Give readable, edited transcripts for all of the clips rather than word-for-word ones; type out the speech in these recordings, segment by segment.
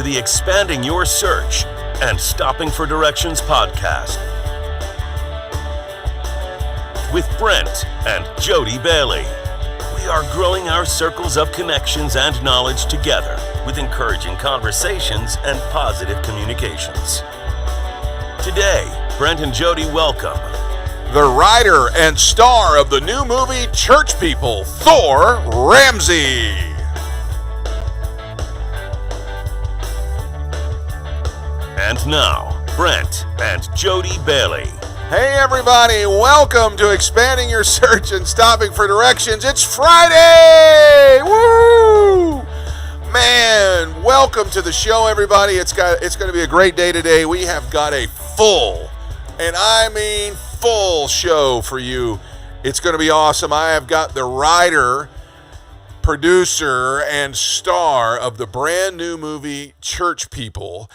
the Expanding Your Search and Stopping for Directions podcast with Brent and Jody Bailey. We are growing our circles of connections and knowledge together with encouraging conversations and positive communications. Today, Brent and Jody welcome the writer and star of the new movie Church People, Thor Ramsey. And now, Brent and Jody Bailey. Hey everybody, welcome to Expanding Your Search and Stopping for Directions. It's Friday! Woo! Man, welcome to the show, everybody. It's going to be a great day today. We have got a full, and I mean full show for you. It's going to be awesome. I have got the writer, producer, and star of the brand new movie Church People.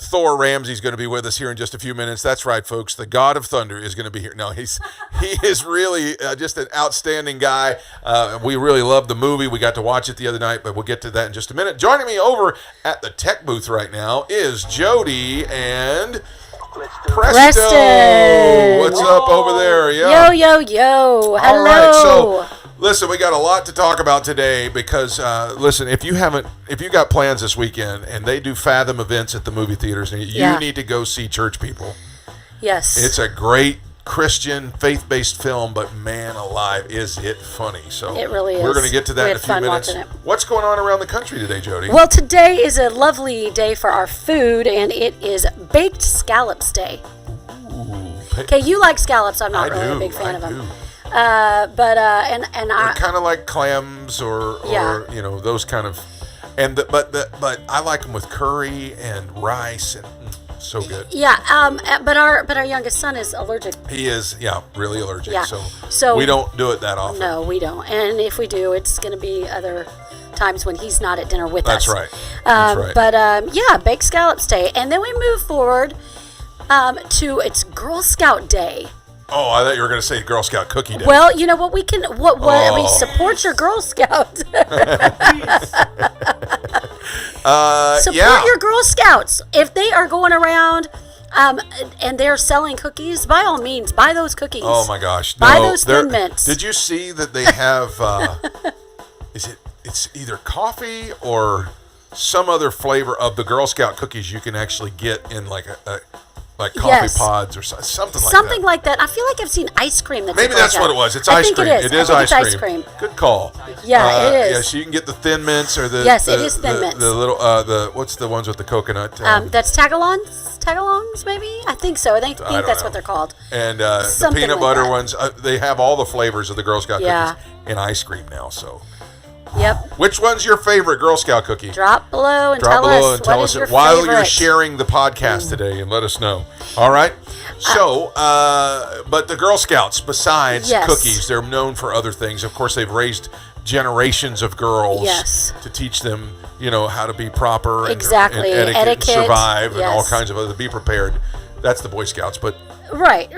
Thor Ramsey is going to be with us here in just a few minutes. That's right, folks. The God of Thunder is going to be here. No, he is really just an outstanding guy. We really love the movie. We got to watch it the other night, but we'll get to that in just a minute. Joining me over at the tech booth right now is Jody and Presto. What's up over there? Yeah. Yo. Hello. All right, so listen, we got a lot to talk about today because, listen, if you got plans this weekend and they do Fathom events at the movie theaters, you need to go see Church People. Yes. It's a great Christian, faith-based film, but man alive, is it funny. So it really is. We're going to get to that in a few minutes. What's going on around the country today, Jody? Well, today is a lovely day for our food, and it is Baked Scallops Day. Okay, you like scallops. I'm not really a big fan of them. They're kind of like clams or those kind of, but I like them with curry and rice and so good. Yeah, but our youngest son is allergic. He is, really allergic. Yeah. So we don't do it that often. No, we don't. And if we do, it's going to be other times when he's not at dinner with us. That's right. That's right. Baked Scallops Day, and then we move forward to it's Girl Scout Day. Oh, I thought you were going to say Girl Scout Cookie Day. Well, you know what we can support your Girl Scouts. Support your Girl Scouts. If they are going around and they're selling cookies, by all means, buy those cookies. Oh my gosh. Buy those Thin Mints. Did you see that they have it's either coffee or some other flavor of the Girl Scout cookies you can actually get in like coffee pods or something like that. Something like that. I feel like I've seen ice cream. Maybe that's what it was. It's ice cream. It is ice cream. Good call. Yeah, it is. Yeah, so you can get the Thin Mints or the it is Thin Mints. The little what's the ones with the coconut? That's tagalongs maybe. I think so. I think that's what they're called. And the peanut butter ones. They have all the flavors of the Girl Scout cookies in ice cream now. So. Yep. Which one's your favorite Girl Scout cookie? Drop below and tell us what is your favorite. While you're sharing the podcast today, and let us know. All right. So, but the Girl Scouts, besides cookies, they're known for other things. Of course, they've raised generations of girls to teach them, how to be proper and etiquette, survive, and all kinds of other. Be prepared. That's the Boy Scouts, but right.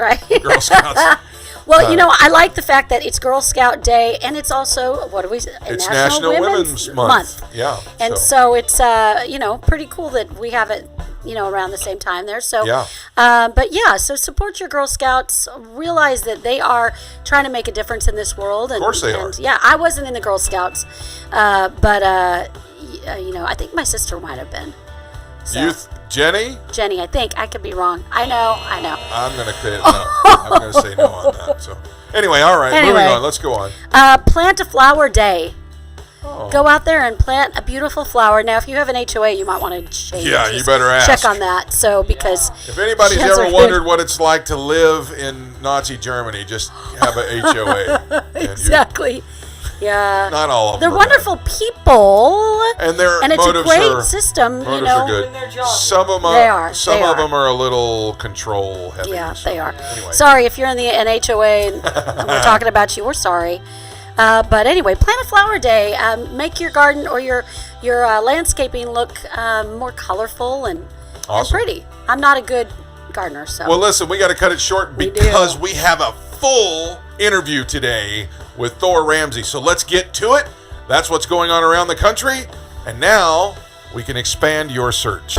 Girl Scouts. Well, I like the fact that it's Girl Scout Day, and it's also, it's National Women's Month. Yeah. And so it's, pretty cool that we have it, around the same time there. So, so support your Girl Scouts. Realize that they are trying to make a difference in this world. Of course they are. Yeah, I wasn't in the Girl Scouts, but I think my sister might have been. So. Jenny, I think. I could be wrong. I know. I'm going to say no on that. So, anyway, all right, moving on. Let's go on. Plant a flower day. Oh. Go out there and plant a beautiful flower. Now, if you have an HOA, you might want to change. Yeah, you better ask. Check on that. So, because if anybody's ever wondered what it's like to live in Nazi Germany, just have a HOA. Exactly. Yeah. Not all of them. They're wonderful people. And it's a great system. Motives are good. Some of them are. Some of them are a little control heavy. Yeah, they are. Anyway. Sorry if you're in an HOA and we're talking about you. We're sorry. But anyway, plant a flower day. Make your garden or your landscaping look more colorful and pretty. I'm not a good gardener, so. Well, listen, we got to cut it short because we have a full interview today with Thor Ramsey. So let's get to it. That's what's going on around the country. And now, we can expand your search.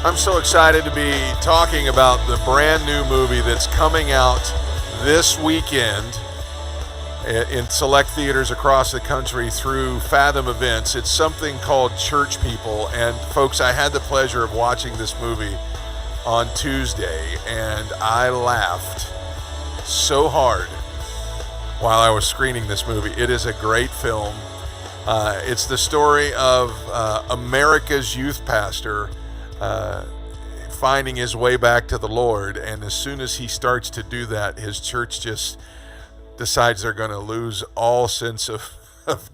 I'm so excited to be talking about the brand new movie that's coming out this weekend in select theaters across the country through Fathom Events. It's something called Church People. And folks, I had the pleasure of watching this movie on Tuesday, and I laughed so hard while I was screening this movie. It is a great film. It's the story of America's youth pastor finding his way back to the Lord, and as soon as he starts to do that, his church just decides they're going to lose all sense of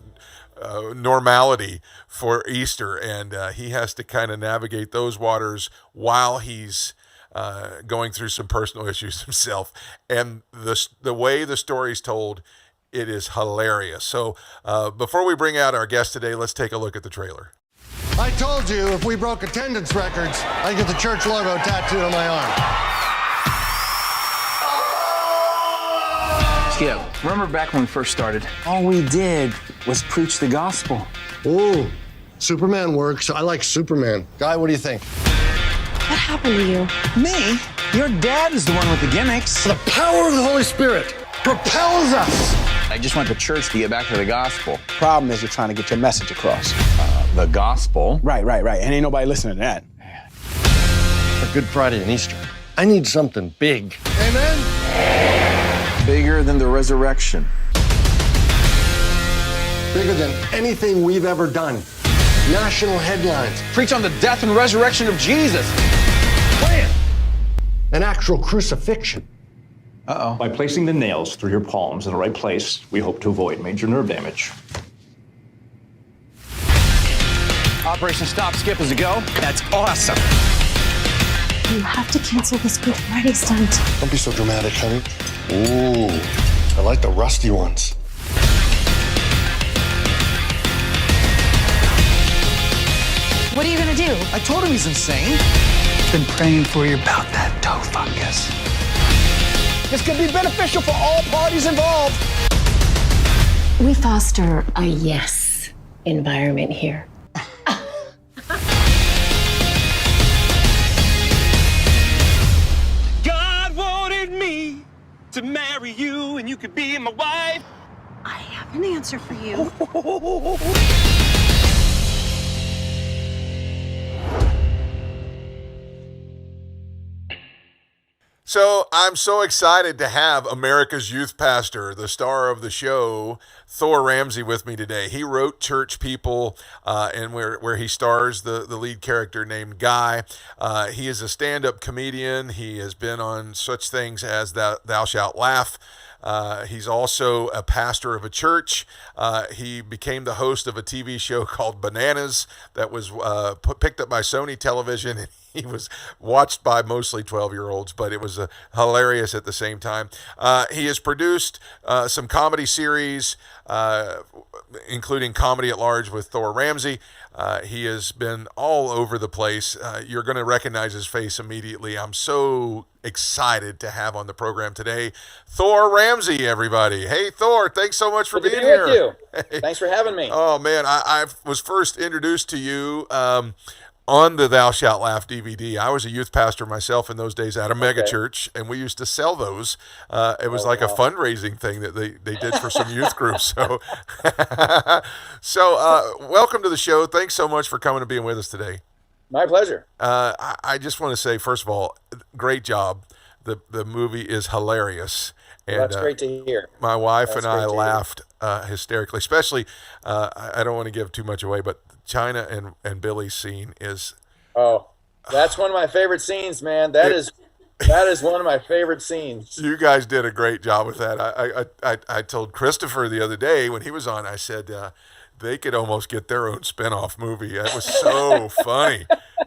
normality for Easter, and he has to kind of navigate those waters while he's going through some personal issues himself. And the way the story's told, it is hilarious. So before we bring out our guest today, let's take a look at the trailer. I told you if we broke attendance records, I'd get the church logo tattooed on my arm. Yeah, remember back when we first started? All we did was preach the gospel. Ooh, Superman works. I like Superman. Guy, what do you think? What happened to you? Me? Your dad is the one with the gimmicks. The power of the Holy Spirit propels us. I just want the church to get back to the gospel. Problem is you're trying to get your message across. The gospel? Right. And ain't nobody listening to that. For Good Friday and Easter, I need something big. Amen? Bigger than the resurrection. Bigger than anything we've ever done. National headlines. Preach on the death and resurrection of Jesus. Plan. An actual crucifixion. Uh-oh. By placing the nails through your palms in the right place, we hope to avoid major nerve damage. Operation Stop Skip is a go. That's awesome. You have to cancel this Good Friday stunt. Don't be so dramatic, honey. Ooh, I like the rusty ones. What are you gonna do? I told him he's insane. Been praying for you about that toe fungus. This could be beneficial for all parties involved. We foster a yes environment here. God wanted me to marry you and you could be my wife. I have an answer for you. So I'm so excited to have America's youth pastor, the star of the show, Thor Ramsey, with me today. He wrote Church People, and where he stars the lead character named Guy. He is a stand-up comedian. He has been on such things as Thou Shalt Laugh. He's also a pastor of a church. He became the host of a TV show called Bananas that was picked up by Sony Television. He was watched by mostly 12-year-olds, but it was hilarious at the same time. He has produced some comedy series, including Comedy at Large with Thor Ramsey. He has been all over the place. You're going to recognize his face immediately. I'm so excited to have on the program today Thor Ramsey, everybody. Hey, Thor, thanks so much for Good being to be here. with you. Thanks for having me. Oh, man, I was first introduced to you on the Thou Shalt Laugh DVD. I was a youth pastor myself in those days at a mega church, and we used to sell those. It was a fundraising thing that they did for some youth groups. So, welcome to the show. Thanks so much for coming and being with us today. My pleasure. I just want to say, first of all, great job. The movie is hilarious. And, that's great to hear. My wife and I laughed hysterically, especially, I don't want to give too much away, but China and Billy's scene is... Oh, that's one of my favorite scenes, man. That is one of my favorite scenes. You guys did a great job with that. I told Christopher the other day when he was on, I said, they could almost get their own spinoff movie. That was so funny.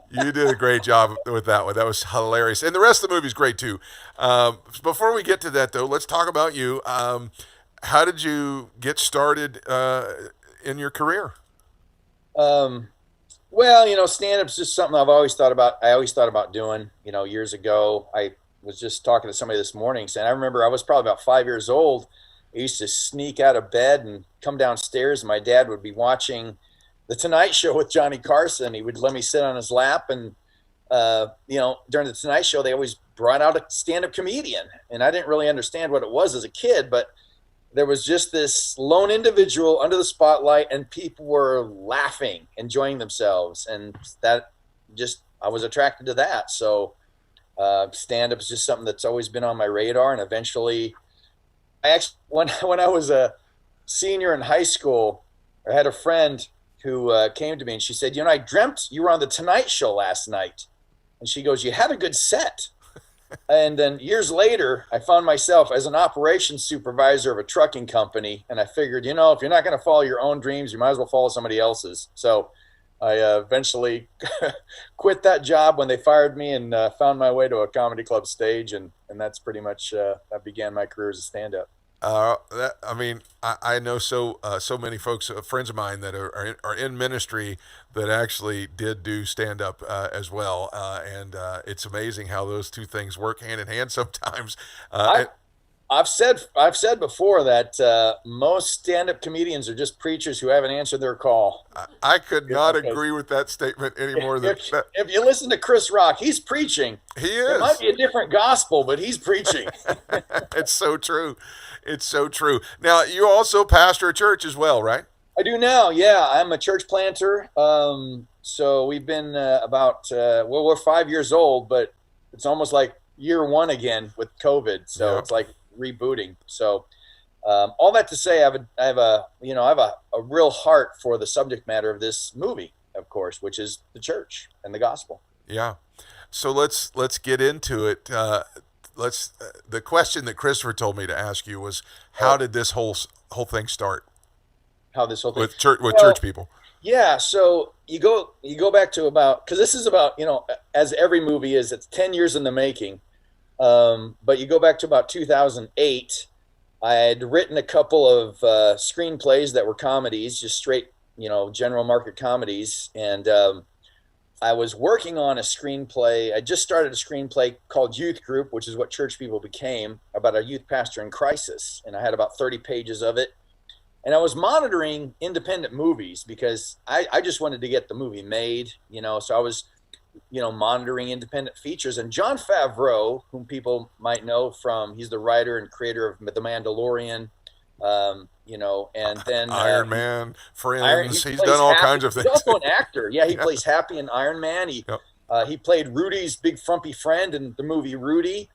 You did a great job with that one. That was hilarious. And the rest of the movie's great too. Before we get to that though, let's talk about you. How did you get started in your career? Well, stand-up's just something I've always thought about. I always thought about doing, years ago. I was just talking to somebody this morning saying, I remember I was probably about 5 years old. I used to sneak out of bed and come downstairs, and my dad would be watching The Tonight Show with Johnny Carson. He would let me sit on his lap, and during The Tonight Show, they always brought out a stand-up comedian, and I didn't really understand what it was as a kid, but there was just this lone individual under the spotlight, and people were laughing, enjoying themselves, and that just, I was attracted to that. So stand-up is just something that's always been on my radar, and eventually, when I was a senior in high school, I had a friend who came to me, and she said, I dreamt you were on The Tonight Show last night. And she goes, you had a good set. And then years later, I found myself as an operations supervisor of a trucking company. And I figured, if you're not going to follow your own dreams, you might as well follow somebody else's. So I eventually quit that job when they fired me, and found my way to a comedy club stage. And that's pretty much, that began my career as a stand-up. I know so many folks, friends of mine that are in ministry that actually did do stand up as well, and it's amazing how those two things work hand in hand sometimes. I've said before that most stand-up comedians are just preachers who haven't answered their call. I could not agree with that statement anymore. If you listen to Chris Rock, he's preaching. He is. It might be a different gospel, but he's preaching. It's so true. It's so true. Now, you also pastor a church as well, right? I do now, yeah. I'm a church planter. So we've been we're 5 years old, but it's almost like year one again with COVID. So It's like rebooting. So all that to say, I have a real heart for the subject matter of this movie, of course, which is the church and the gospel. Yeah. So let's get into it. The question that Christopher told me to ask you was, how did this whole thing start? How this whole thing with church people? Yeah, so you go back to about, because this is about, as every movie is, it's 10 years in the making. But you go back to about 2008. I had written a couple of screenplays that were comedies, just straight, general market comedies, and I was working on a screenplay. I just started a screenplay called Youth Group, which is what Church People became, about a youth pastor in crisis. And I had about 30 pages of it. And I was monitoring independent movies because I just wanted to get the movie made, so I was, monitoring independent features. And Jon Favreau, whom people might know from, he's the writer and creator of The Mandalorian, and then Iron Man, Friends. He's done all kinds of things. He's also an actor. Yeah, he plays Happy in Iron Man. He played Rudy's big frumpy friend in the movie Rudy.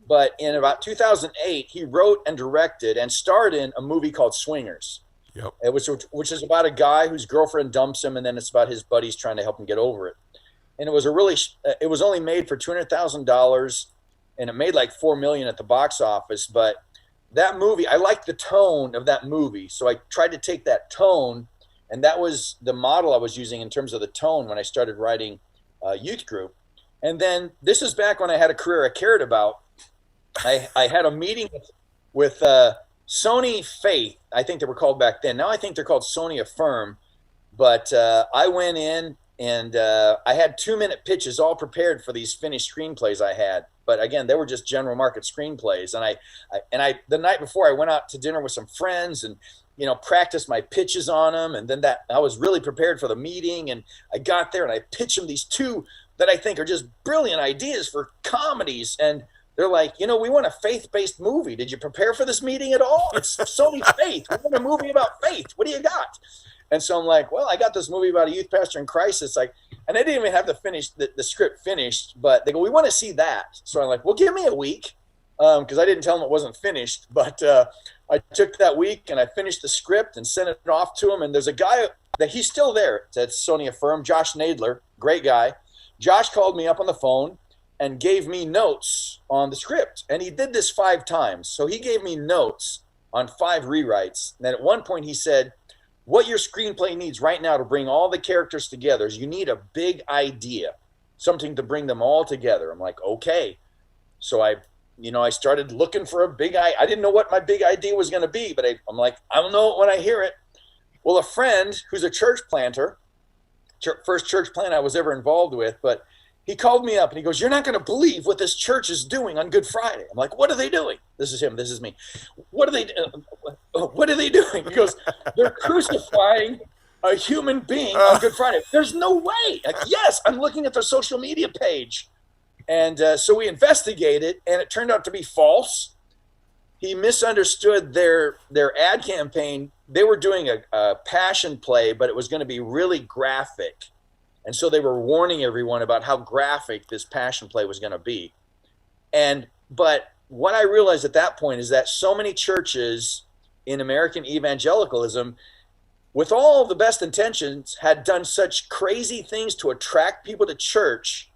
But in about 2008, he wrote and directed and starred in a movie called Swingers. Yep. Which is about a guy whose girlfriend dumps him, and then it's about his buddies trying to help him get over it. And it was it was only made for $200,000, and it made like $4 million at the box office. But that movie, I liked the tone of that movie, so I tried to take that tone, and that was the model I was using in terms of the tone when I started writing Youth Group. And then this is back when I had a career I cared about. I had a meeting with Sony Faith, I think they were called back then. Now I think they're called Sony Affirm. But I went in and I had 2-minute pitches all prepared for these finished screenplays I had. But again, they were just general market screenplays. And I the night before, I went out to dinner with some friends and practiced my pitches on them. And then I was really prepared for the meeting. And I got there and I pitched them these two that I think are just brilliant ideas for comedies. And they're like, we want a faith-based movie. Did you prepare for this meeting at all? It's Sony Faith. We want a movie about faith. What do you got? And so I'm like, well, I got this movie about a youth pastor in crisis. And I didn't even have the script finished, but they go, we want to see that. So I'm like, well, give me a week, because I didn't tell them it wasn't finished. But I took that week and I finished the script and sent it off to him. And there's a guy that he's still there at Sony Affirm, Josh Nadler, great guy. Josh called me up on the phone and gave me notes on the script. And he did this 5 times. So he gave me notes on 5 rewrites. And then at one point he said, what your screenplay needs right now to bring all the characters together is you need a big idea, something to bring them all together. I'm like, okay. So I started looking for a big idea. I didn't know what my big idea was going to be, but I'm like, I'll know it when I hear it. Well, a friend who's a church planter first church plant I was ever involved with, but he called me up and he goes, "You're not going to believe what this church is doing on Good Friday." I'm like, "What are they doing?" This is him. This is me. What are they doing? He goes, "They're crucifying a human being on Good Friday." There's no way. Like, yes, I'm looking at their social media page. And so we investigated, and it turned out to be false. He misunderstood their ad campaign. They were doing a passion play, but it was going to be really graphic. And so they were warning everyone about how graphic this passion play was going to be. But what I realized at that point is that so many churches in American evangelicalism, with all the best intentions, had done such crazy things to attract people to church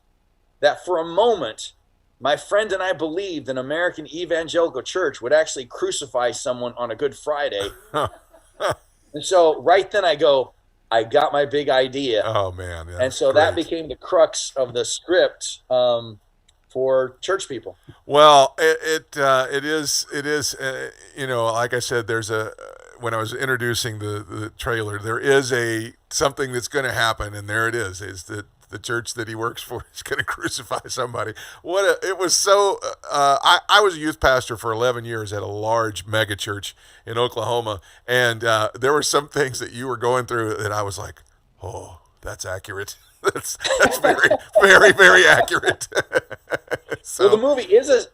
that for a moment, my friend and I believed an American evangelical church would actually crucify someone on a Good Friday. And so right then I go, I got my big idea. Oh man! And so that became the crux of the script for church people. Well, it is like I said, when I was introducing the trailer, there is something that's going to happen, and there it is that the church that he works for is going to crucify somebody. It was so. I was a youth pastor for 11 years at a large mega church in Oklahoma, and there were some things that you were going through that I was like, "Oh, that's accurate. That's very, very, very accurate." So, well, the movie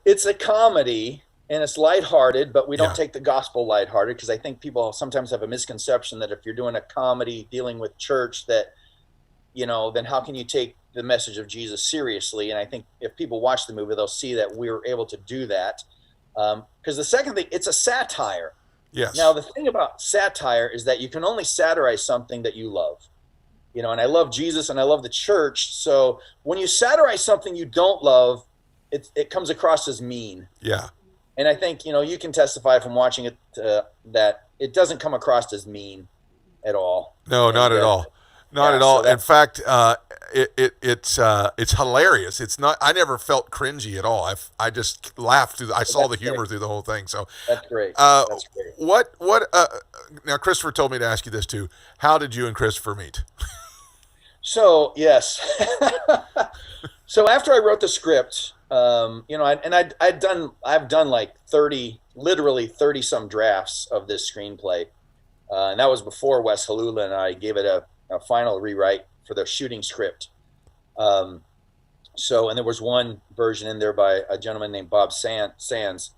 it's a comedy and it's lighthearted, but we don't take the gospel lighthearted, because I think people sometimes have a misconception that if you're doing a comedy dealing with church, that then how can you take the message of Jesus seriously? And I think if people watch the movie, they'll see that we were able to do that. Because the second thing, it's a satire. Yes. Now, the thing about satire is that you can only satirize something that you love. And I love Jesus and I love the church. So when you satirize something you don't love, it comes across as mean. Yeah. And I think, you can testify from watching it that it doesn't come across as mean at all. No, not at all. Not at all. In fact, it's hilarious. It's not. I never felt cringy at all. I just laughed. I saw the humor through the whole thing. So that's great. That's great. What? Now, Christopher told me to ask you this too. How did you and Christopher meet? So yes. So after I wrote the script, I've done like literally 30 some drafts of this screenplay, and that was before Wes Halula and I gave it a final rewrite for the shooting script. And there was one version in there by a gentleman named Bob Sands,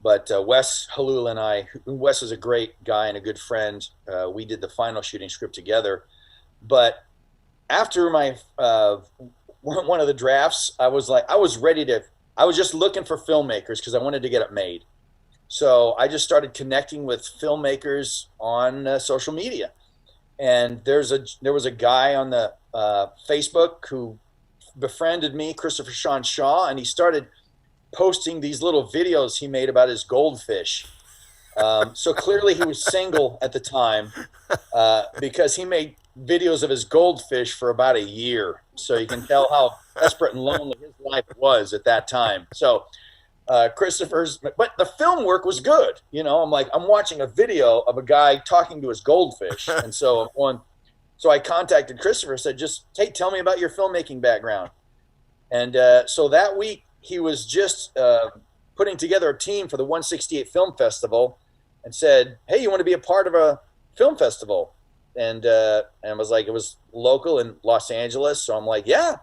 but Wes Halula and I, Wes is a great guy and a good friend. We did the final shooting script together. But after my one of the drafts, I was just looking for filmmakers because I wanted to get it made. So I just started connecting with filmmakers on social media. And there was a guy on the Facebook who befriended me, Christopher Sean Shaw, and he started posting these little videos he made about his goldfish. So clearly he was single at the time, because he made videos of his goldfish for about a year. So you can tell how desperate and lonely his life was at that time. So but the film work was good. I'm watching a video of a guy talking to his goldfish. And so I contacted Christopher and said, tell me about your filmmaking background. And so that week he was just putting together a team for the 168 Film Festival and said, "Hey, you want to be a part of a film festival?" And I was like, it was local in Los Angeles. So I'm like, yeah.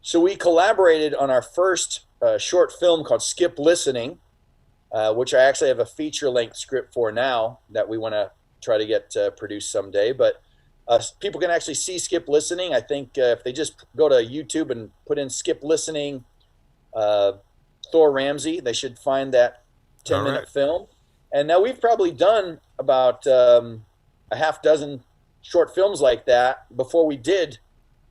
So we collaborated on our first short film called Skip Listening, which I actually have a feature-length script for now that we want to try to get produced someday. But people can actually see Skip Listening. I think if they just go to YouTube and put in Skip Listening, Thor Ramsey, they should find that 10-minute film. And now we've probably done about a half dozen short films like that before we did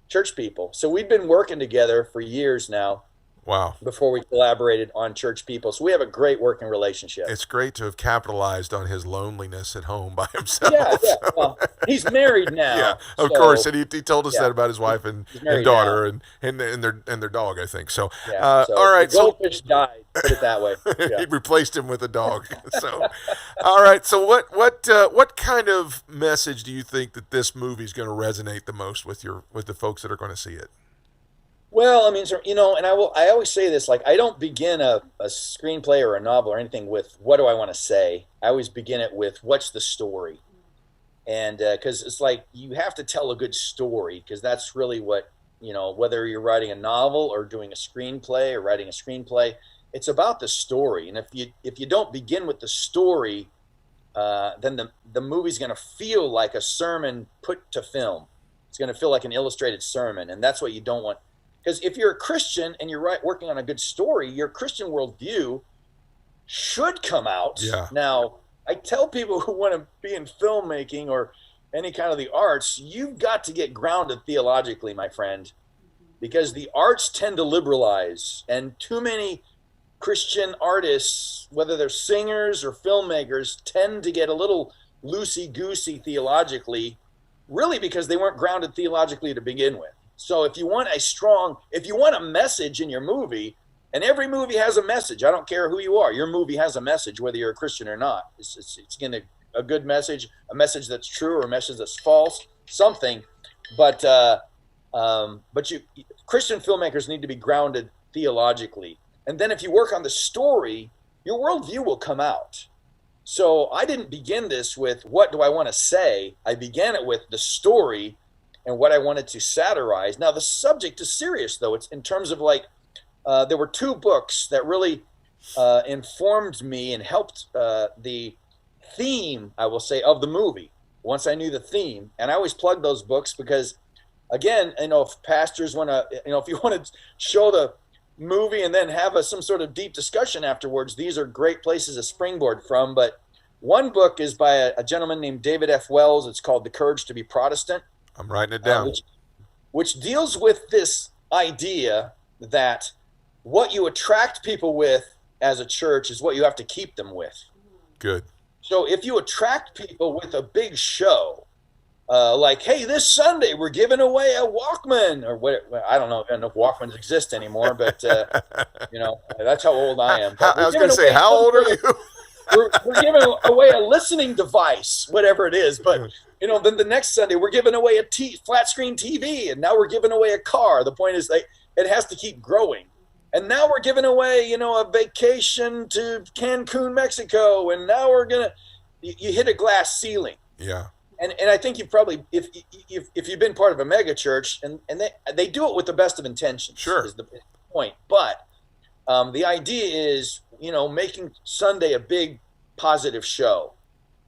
Church People. So we've been working together for years now. Wow. before we collaborated on Church People. So we have a great working relationship. It's great to have capitalized on his loneliness at home by himself. Yeah. Well, he's married now. Yeah, of so- course, and he told us yeah. that about his wife and married daughter and their dog, I think. So, So all right, the goldfish died. Put it that way. Yeah. he replaced him with a dog. So, all right. So, what kind of message do you think that this movie is going to resonate the most with the folks that are going to see it? Well, I mean, and I always say this, like, I don't begin a screenplay or a novel or anything with what do I want to say. I always begin it with what's the story. And because it's like you have to tell a good story, because that's really what, whether you're writing a novel or doing a screenplay or writing a screenplay, it's about the story. And if you don't begin with the story, then the movie's going to feel like a sermon put to film. It's going to feel like an illustrated sermon, and that's what you don't want. Because if you're a Christian and you're working on a good story, your Christian worldview should come out. Yeah. Now, I tell people who want to be in filmmaking or any kind of the arts, you've got to get grounded theologically, my friend, because the arts tend to liberalize, and too many Christian artists, whether they're singers or filmmakers, tend to get a little loosey-goosey theologically, really because they weren't grounded theologically to begin with. So if you want a message in your movie, and every movie has a message, I don't care who you are, your movie has a message, whether you're a Christian or not. It's getting a good message, a message that's true or a message that's false, something. But Christian filmmakers need to be grounded theologically. And then if you work on the story, your worldview will come out. So I didn't begin this with what do I want to say. I began it with the story and what I wanted to satirize. Now, the subject is serious, though. It's in terms of there were two books that really informed me and helped the theme, I will say, of the movie. Once I knew the theme, and I always plug those books because, again, if pastors want to, if you want to show the movie and then have some sort of deep discussion afterwards, these are great places to springboard from. But one book is by a gentleman named David F. Wells. It's called The Courage to be Protestant. I'm writing it down. Which deals with this idea that what you attract people with as a church is what you have to keep them with. Good. So if you attract people with a big show, like, hey, this Sunday we're giving away a Walkman, or what? I don't know if Walkmans exist anymore, but that's how old I am. I was going to say, how old are you? we're giving away a listening device, whatever it is. But then the next Sunday we're giving away a flat screen TV, and now we're giving away a car. The point is, it has to keep growing. And now we're giving away, a vacation to Cancun, Mexico, and now we're you hit a glass ceiling. Yeah. And I think you've probably, if you've been part of a mega church, and they do it with the best of intentions. Sure. Is the point. But the idea is, making Sunday a big positive show.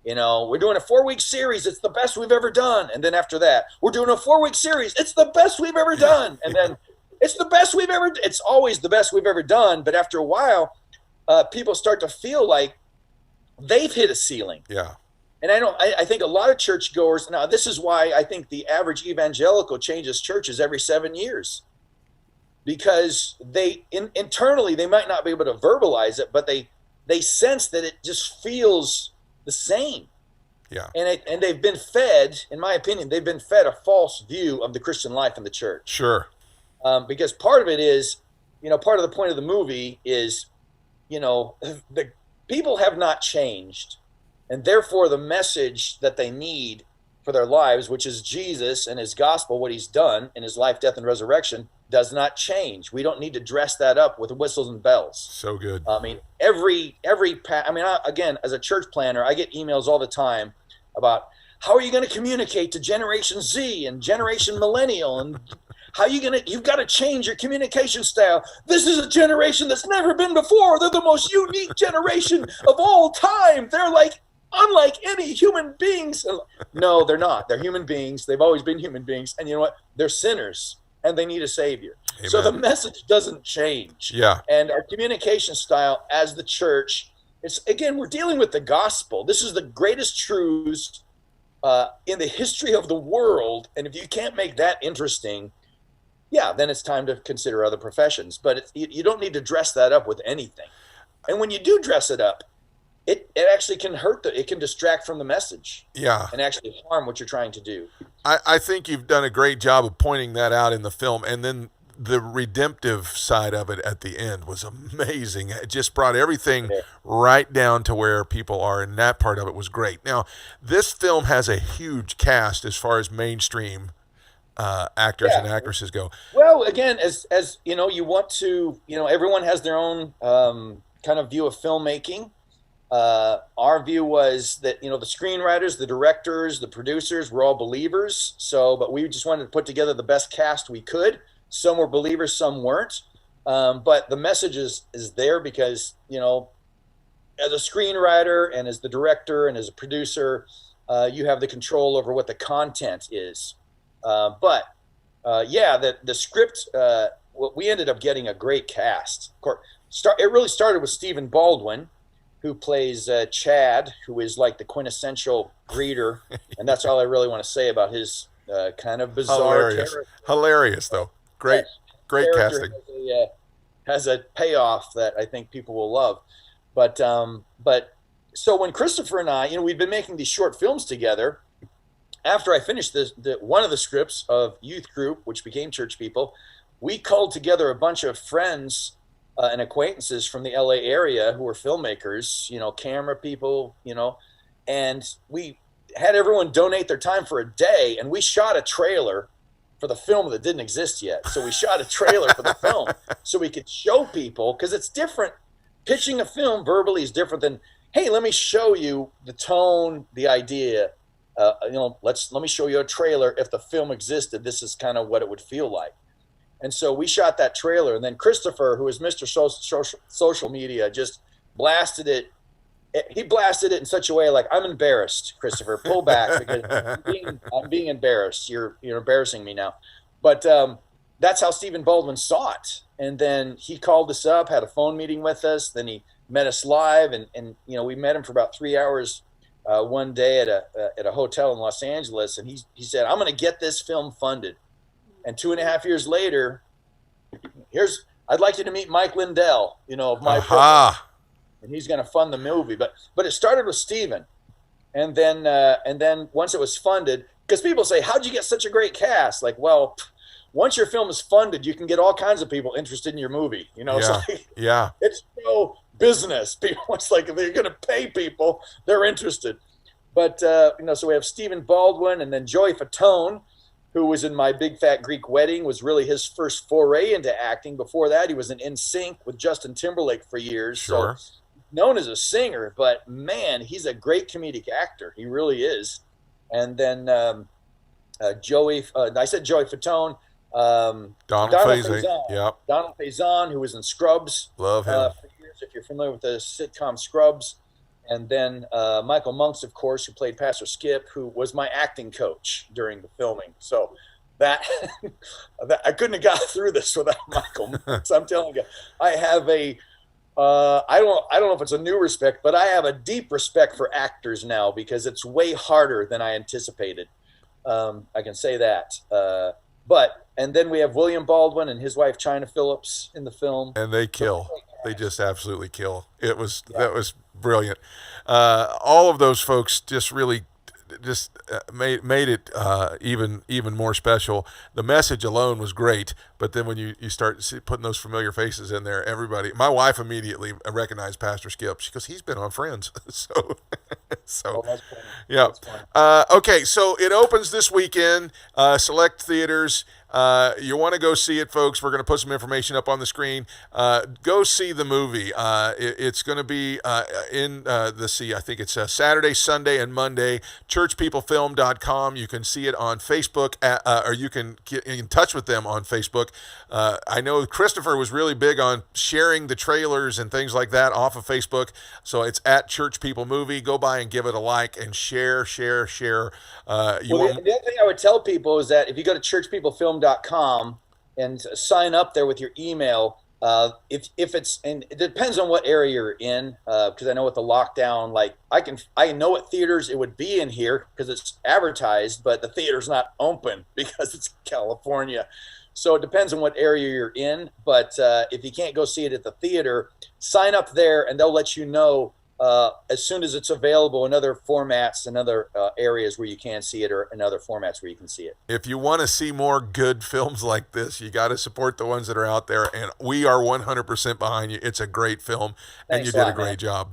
We're doing a 4-week series. It's the best we've ever done. And then after that, we're doing a 4-week series. It's the best we've ever done. And then it's the best we've ever, it's always the best we've ever done. But after a while, people start to feel like they've hit a ceiling. Yeah. And I think a lot of churchgoers, now this is why I think the average evangelical changes churches every 7 years. Because they internally, they might not be able to verbalize it, but they sense that it just feels the same. Yeah. And they've been fed, in my opinion, they've been fed a false view of the Christian life in the church. Sure. Because part of it is, part of the point of the movie is, the people have not changed. And therefore, the message that they need for their lives, which is Jesus and his gospel, what he's done in his life, death, and resurrection, does not change. We don't need to dress that up with whistles and bells. So good. I mean, again, as a church planner, I get emails all the time about how are you going to communicate to Generation Z and Generation Millennial, and you've got to change your communication style. This is a generation that's never been before. They're the most unique generation of all time. They're unlike any human beings. No, they're not. They're human beings. They've always been human beings. And you know what? They're sinners, and they need a savior. Amen. So the message doesn't change. Yeah. And our communication style as the church, we're dealing with the gospel. This is the greatest truths in the history of the world. And if you can't make that interesting, yeah, then it's time to consider other professions. But you don't need to dress that up with anything. And when you do dress it up, it actually can it can distract from the message. Yeah. And actually harm what you're trying to do. I think you've done a great job of pointing that out in the film. And then the redemptive side of it at the end was amazing. It just brought everything right down to where people are, and that part of it was great. Now, this film has a huge cast as far as mainstream actors and actresses go. Well, again, as you know, you want to, everyone has their own kind of view of filmmaking. Our view was that, the screenwriters, the directors, the producers were all believers. But we just wanted to put together the best cast we could. Some were believers, some weren't. But the message is there because, as a screenwriter and as the director and as a producer, you have the control over what the content is. The script, we ended up getting a great cast. Of course, it really started with Stephen Baldwin, who plays Chad, who is like the quintessential greeter. And that's all I really want to say about his kind of bizarre character. Hilarious, though. Great casting. Has a payoff that I think people will love. But so when Christopher and I, we've been making these short films together. After I finished one of the scripts of Youth Group, which became Church People, we called together a bunch of friends and acquaintances from the LA area who were filmmakers, camera people, and we had everyone donate their time for a day, and we shot a trailer for the film that didn't exist yet. So we shot a trailer for the film so we could show people, because it's different. Pitching a film verbally is different than, hey, let me show you the tone, the idea. Let me show you a trailer. If the film existed, this is kind of what it would feel like. And so we shot that trailer, and then Christopher, who is Mr. Social Media, just blasted it. He blasted it in such a way like, I'm embarrassed, Christopher. Pull back because I'm being embarrassed. You're embarrassing me now. But that's how Stephen Baldwin saw it. And then he called us up, had a phone meeting with us. Then he met us live, and we met him for about 3 hours one day at a hotel in Los Angeles. And he said, I'm going to get this film funded. And 2.5 years later, I'd like you to meet Mike Lindell, of my book. And he's going to fund the movie. But it started with Steven. And then once it was funded, because people say, how'd you get such a great cast? Like, well, once your film is funded, you can get all kinds of people interested in your movie. It's no business. People, it's like if they're going to pay people, they're interested. But, so we have Stephen Baldwin, and then Joey Fatone, who was in My Big Fat Greek Wedding, was really his first foray into acting. Before that, he was in NSYNC with Justin Timberlake for years. Sure. So known as a singer, but man, he's a great comedic actor. He really is. And then Joey Fatone. Donald Faison. Yep. Donald Faison, who was in Scrubs. Love him. For years, if you're familiar with the sitcom Scrubs. And then Michael Monks, of course, who played Pastor Skip, who was my acting coach during the filming. So that I couldn't have got through this without Michael Monks. I'm telling you, I have I don't know if it's a new respect, but I have a deep respect for actors now because it's way harder than I anticipated. I can say that. And then we have William Baldwin and his wife China Phillips in the film, and they kill. They just absolutely kill. That was brilliant. All of those folks just really made it even more special. The message alone was great, but then when you start putting those familiar faces in there, my wife immediately recognized Pastor Skip. She goes, he's been on Friends. so that's funny. Yeah. That's funny. Okay, so it opens this weekend, select theaters. You want to go see it, folks. We're going to put some information up on the screen. Go see the movie. It's going to be I think it's Saturday, Sunday, and Monday. churchpeoplefilm.com. You can see it on Facebook, or you can get in touch with them on Facebook. I know Christopher was really big on sharing the trailers and things like that off of Facebook. So it's at Church People Movie. Go by and give it a like and share. The other thing I would tell people is that if you go to churchpeoplefilm.com and sign up there with your email, if it's, and it depends on what area you're in, because I know with the lockdown, like I know what theaters it would be in here because it's advertised, but the theater's not open because it's California. So it depends on what area you're in. But if you can't go see it at the theater, sign up there and they'll let you know as soon as it's available in other formats and other areas where you can see it, or in other formats where you can see it. If you want to see more good films like this, you got to support the ones that are out there, and we are 100% behind you. It's a great film, and Thanks you did a lot, great man. job.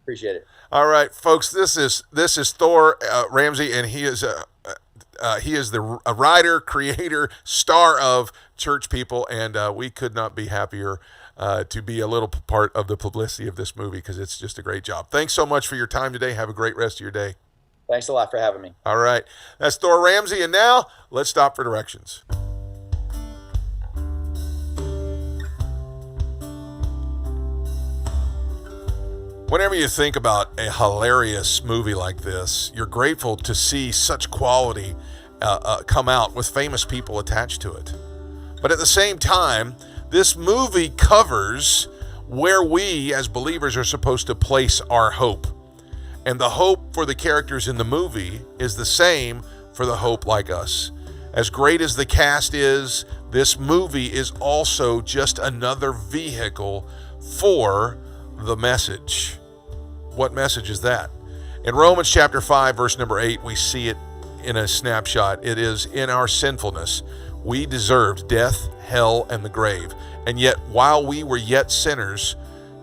Appreciate it. All right, folks, this is Thor Ramsey, and he is the writer, creator, star of Church People, and we could not be happier to be a little part of the publicity of this movie, because it's just a great job. Thanks so much for your time today. Have a great rest of your day. Thanks a lot for having me. All right, that's Thor Ramsey, and now let's stop for directions. Whenever you think about a hilarious movie like this, you're grateful to see such quality come out with famous people attached to it. But at the same time, this movie covers where we as believers are supposed to place our hope. And the hope for the characters in the movie is the same for the hope like us. As great as the cast is, this movie is also just another vehicle for the message. What message is that? In Romans chapter 5, verse number 8, we see it in a snapshot. It is, in our sinfulness, we deserved death, hell, and the grave. And yet, while we were yet sinners,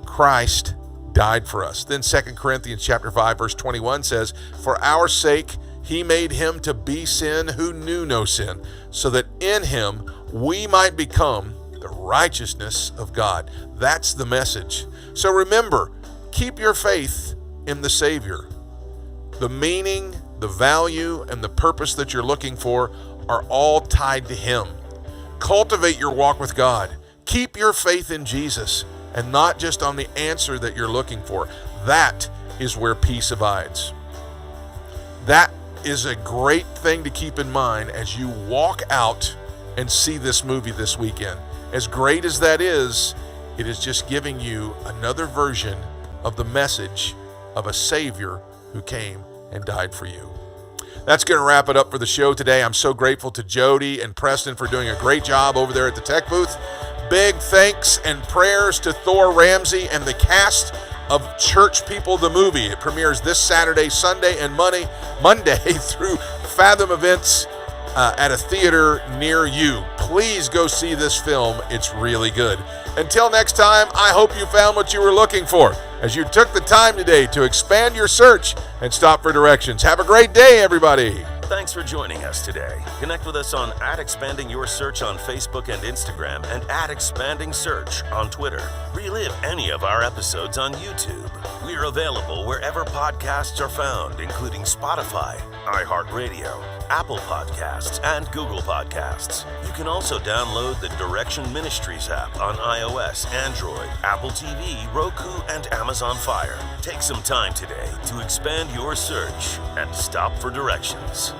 Christ died for us. Then 2 Corinthians chapter 5, verse 21 says, for our sake, he made him to be sin who knew no sin, so that in him we might become the righteousness of God. That's the message. So remember, keep your faith in the Savior. The meaning, the value, and the purpose that you're looking for are all tied to him. Cultivate your walk with God. Keep your faith in Jesus, and not just on the answer that you're looking for. That is where peace abides. That is a great thing to keep in mind as you walk out and see this movie this weekend. As great as that is, it is just giving you another version of the message of a Savior who came and died for you. That's going to wrap it up for the show today. I'm so grateful to Jody and Preston for doing a great job over there at the tech booth. Big thanks and prayers to Thor Ramsey and the cast of Church People the movie. It premieres this Saturday, Sunday, and Monday through Fathom Events at a theater near you. Please go see this film. It's really good. Until next time, I hope you found what you were looking for as you took the time today to expand your search and stop for directions. Have a great day, everybody. Thanks for joining us today. Connect with us on @ExpandingYourSearch on Facebook and Instagram, and @ExpandingSearch on Twitter. Relive any of our episodes on YouTube. We are available wherever podcasts are found, including Spotify, iHeartRadio, Apple Podcasts, and Google Podcasts. You can also download the Direction Ministries app on iOS, Android, Apple TV, Roku, and Amazon Fire. Take some time today to expand your search and stop for directions.